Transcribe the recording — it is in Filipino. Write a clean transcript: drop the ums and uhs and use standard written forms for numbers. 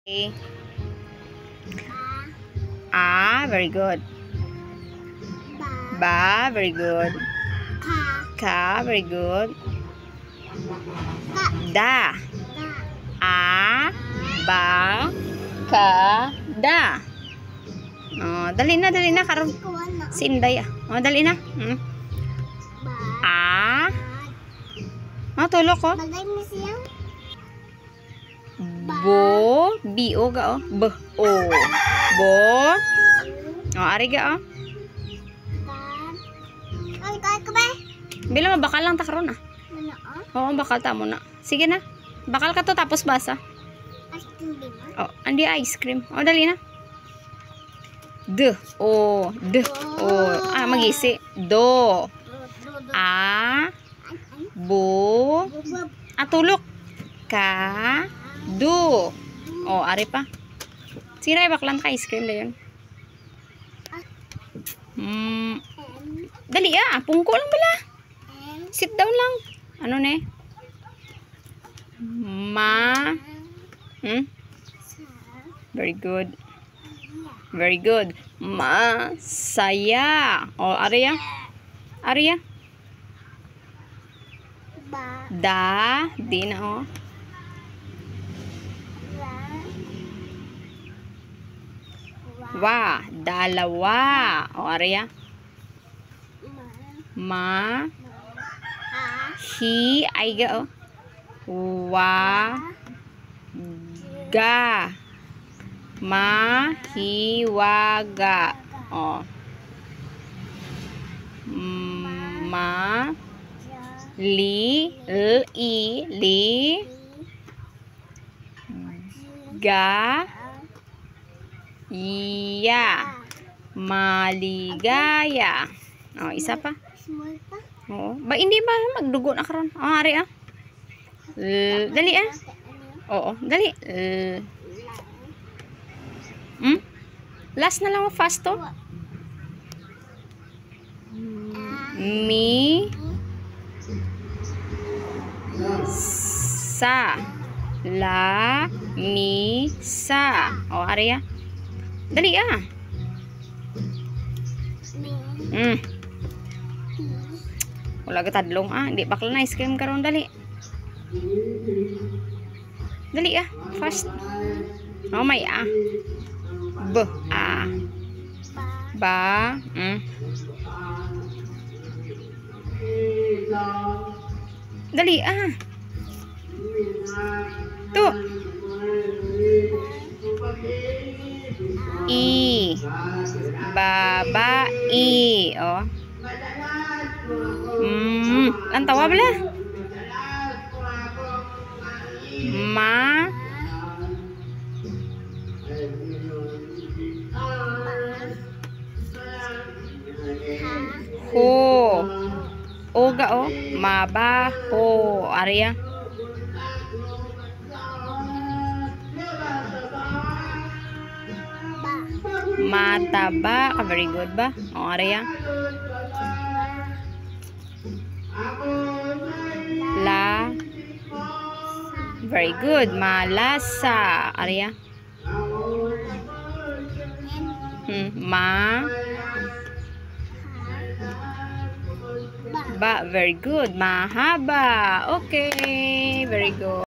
A. A, very good. Ba, very good. Ka, very good. Da. A, ba, ka, da. Oh, dali na karon. Sinday ah. Oh, dali na. A. Oh, tulok ko. Bo, B-O ga oh. B-O. Bo. Oh, ari ga oh. Bila mabakal lang ta karon ah. Oo, bakal ta mo na. Sige na. Bakal ka to tapos basa. Oh, andi ice cream. Oh, dali na. D. O. D. O. Ah, magisi. Do. A. Bo. Atulok. Ka. Do. Oh, ari pa. Sige na, baklan ka ice cream na yun. Dali ah. Pungko lang bala. Sit down lang. Ano ne? Ma. Very good. Very good. Masaya. Oh, Arya. Arya. Da. Di na oh. Wa. Dalawa. Oh, Arya. Ma. Hi. Ay ga oh. Wa. Ga. Ma. Hi. Wa. Ga. Oh. Ma. Li. L. I. Li. Ga. Ya. Maligaya. Oh, isa pa. Oo. Ba hindi ba magdugo na karon? Oh, ari ah. Dali ah. Oo, dali. Last na lang fast to. Mi. Sa. La. Mi. Sa. Oh, ari ah. Dali ah. Wala ka tadlong ah. Hindi bakla na ice cream karon dali. Dali ah. Fast. Oh may ah. B. A. Ba. Dali ah. Tu. I. Babai. Oh. Ang tawa bala. Ma. Ho. Oga oh. Mabaho. Arya. Mataba. Very good ba? O, Arya. La. Very good. Malasa. Arya. Ma. Ba. Very good. Mahaba. Okay. Very good.